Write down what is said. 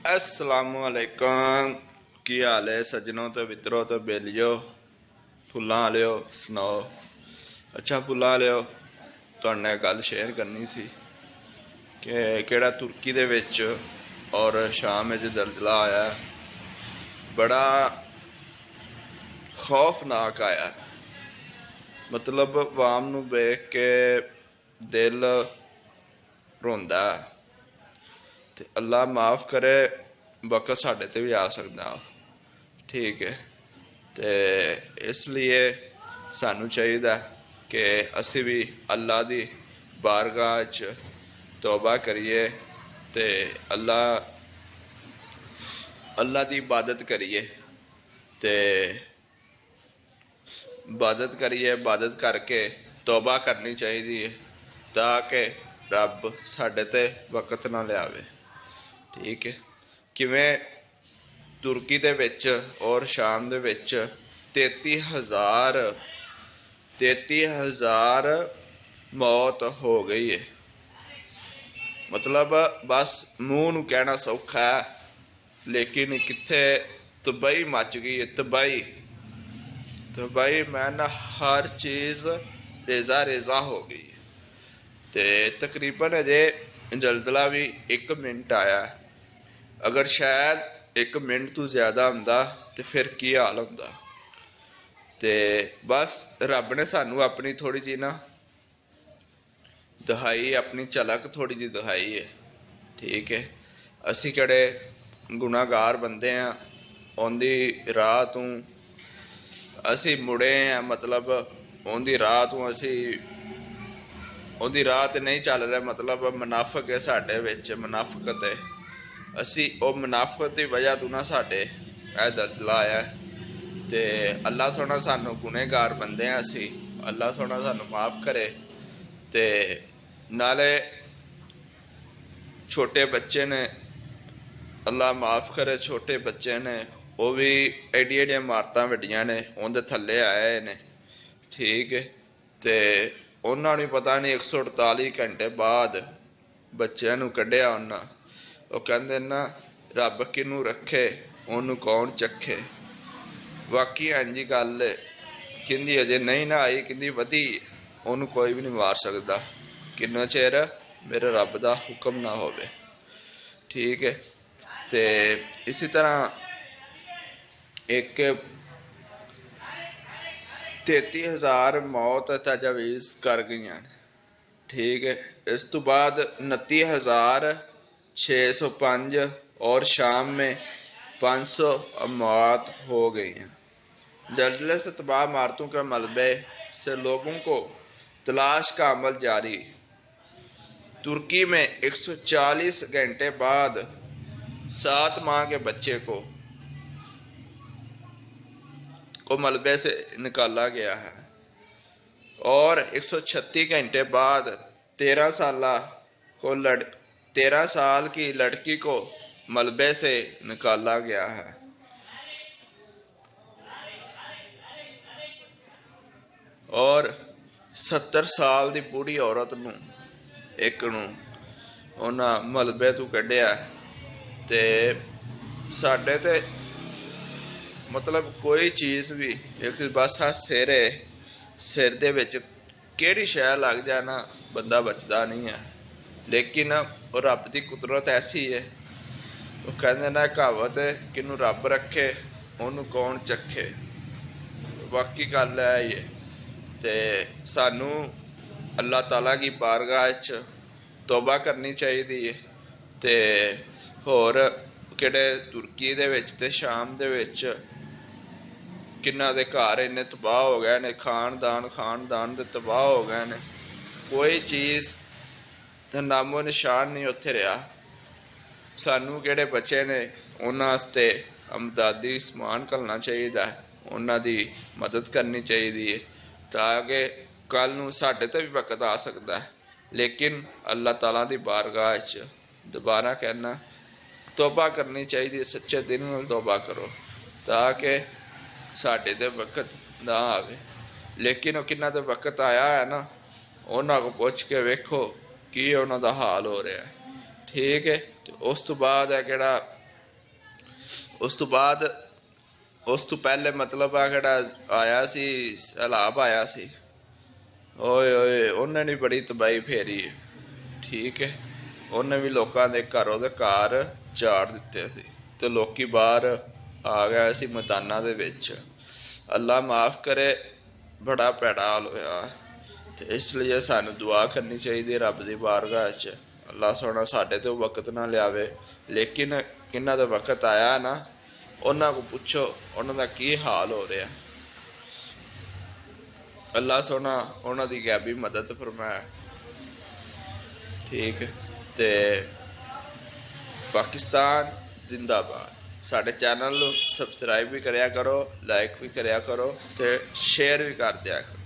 अस्सलामुअलैकुम। की हाल है सज्जनों तो मित्रों तो बेलियो फुल्लां वालियो सुनाओ। अच्छा फुल्लां वालियो तुहाडे नाल गल शेयर करनी सी कि केड़ा तुर्की दे विच और शाम में जलजला आया, बड़ा खौफनाक आया। मतलब वाम नूं वेख के दिल रोंदा। ते अल्लाह माफ़ करे, वक्त साढ़े ते भी आ सकता, ठीक है। तो इसलिए सानू चाहिए कि असी भी अल्लाह की बारगाह च तौबा करिए ते अल्लाह की इबादत करिए ते इबादत करके तौबा करनी चाहिए ताकि रब साढ़े ते वक्त ना लियावे, ठीक है। किवें तुर्की दे विच और शाम दे विच 33,000 मौत हो गई है। मतलब बस मूँह नूं कहना सौखा है, लेकिन कित्थे तबाही मच गई है। तबाही मैं ना हर चीज़ रेजा रेजा हो गई है। ते तकरीबन अजे जलजला भी 1 मिनट आया। अगर शायद 1 मिनट तो ज़्यादा हुंदा तो फिर की हाल हुंदा। ते बस रब ने सानू अपनी थोड़ी जी ना दिखाई, अपनी झलक थोड़ी जी दिखाई है, ठीक है। असी किहड़े गुनाहगार बंदे हैं, उहदी राह तों असी मुड़े हैं। मतलब उहदी राह तों असी उहदी राह ते नहीं चल रहे। मतलब मुनाफिक है साडे विच, मुनाफिकत है। असी वो मुनाफिकत की वजह तो ना साडे यह जलजला आया। ते अल्लाह सोना सानू गुनहगार बंदे हैं असी, अल्लाह सोना सानू माफ़ करे। ते नाले छोटे बच्चे ने, अल्लाह माफ़ करे, छोटे बच्चे ने वो भी एडी एडियां इमारतां वड्डियां ने उहदे थल्ले आए ने, ठीक है। ते उन्होंने पता नहीं 148 घंटे बाद बच्चों नूं कढ़िया उन्हां। वो कहंदे ना रब किनू रखे उन्होंने कौन चखे। बाकी इंजी गल किंदी अजे नहीं ना आई, किंदी वधी, उन्होंने कोई भी नहीं मार सकता किन्ना चेर मेरे रब का हुक्म ना होवे, ठीक है। ते इसी तरह एक 33,000 मौत तजावीज़ कर गई, ठीक है। इस तो बाद 29,605 और शाम में 500 मौत हो गई हैं। जलजले से तबाह इमारतों के मलबे से लोगों को तलाश का अमल जारी। तुर्की में 140 घंटे बाद 7 माह के बच्चे को मलबे से निकाला गया है और 136 घंटे बाद 13 साल की लड़की को मलबे से निकाला गया है। और 70 साल की बूढ़ी औरत नूं एक उन्हां मलबे तो कढ़िया। ते साडे ते मतलब कोई चीज़ भी एक बस सिर दे विच केड़ी शै लग जाए ना बंदा बचदा नहीं है। लेकिन वो रब की कुदरत ऐसी है। वो कहते ना कहावत है, किनू रब रखे उन्होंने कौन चखे। बाकी गल है ये ते सानू अल्लाह ताला की बारगाह च तौबा करनी चाहिए। ते होर किहड़े तुर्की दे विच ते शाम दे विच किन्ना दे घर इन्ने तबाह हो गए ने, खानदान दे तबाह हो गए ने। कोई चीज़ दा नामो निशान नहीं उत्थे रहा। सानू किहड़े बच्चे ने उन्हां वास्ते अमदादी समान घलना चाहिए, उन्हां दी मदद करनी चाहिए ताकि कल नूं साडे ते भी वक्त आ सकता है। लेकिन अल्लाह ताला दी बारगाह च दोबारा कहना तौबा करनी चाहिए, सच्चे दिल नाल तौबा करो ताकि साडे ते वक्त ना आवे। लेकिन वो किन्ना ते वक्त आया है ना, उन्हां को पुछ के वेखो की उन्हां दा हाल हो रहा है, ठीक है। तो उस तो बाद है किहड़ा उस तो बाद उस तो पहले मतलब आ किहड़ा आया सी सैलाब आया सी, ओए ओए उन्हें नहीं बड़ी तबाही फेरी है। ठीक है, उन्हें भी लोगों के घरों के घर झाड़ दिते सी ते लोकी बाहर आ गए सी मैदानां दे विच। अल्लाह माफ़ करे, बड़ा भैड़ा हाल होया। ते इसलिए सानू दुआ करनी चाहिए रब की बारगाह च, अल्लाह सोना साडे ते वक्त ना लियावे। लेकिन किन्ना दा वक्त आया ना, उन्हां को पुछो उन्हां दा की हाल हो रहा। अल्लाह सोना उन्हां दी गैबी मदद फरमाए। ठीक ते पाकिस्तान जिंदाबाद। साडे चैनल सबसक्राइब भी करया करो, लाइक भी करया करो ते शेयर भी कर दिया करो।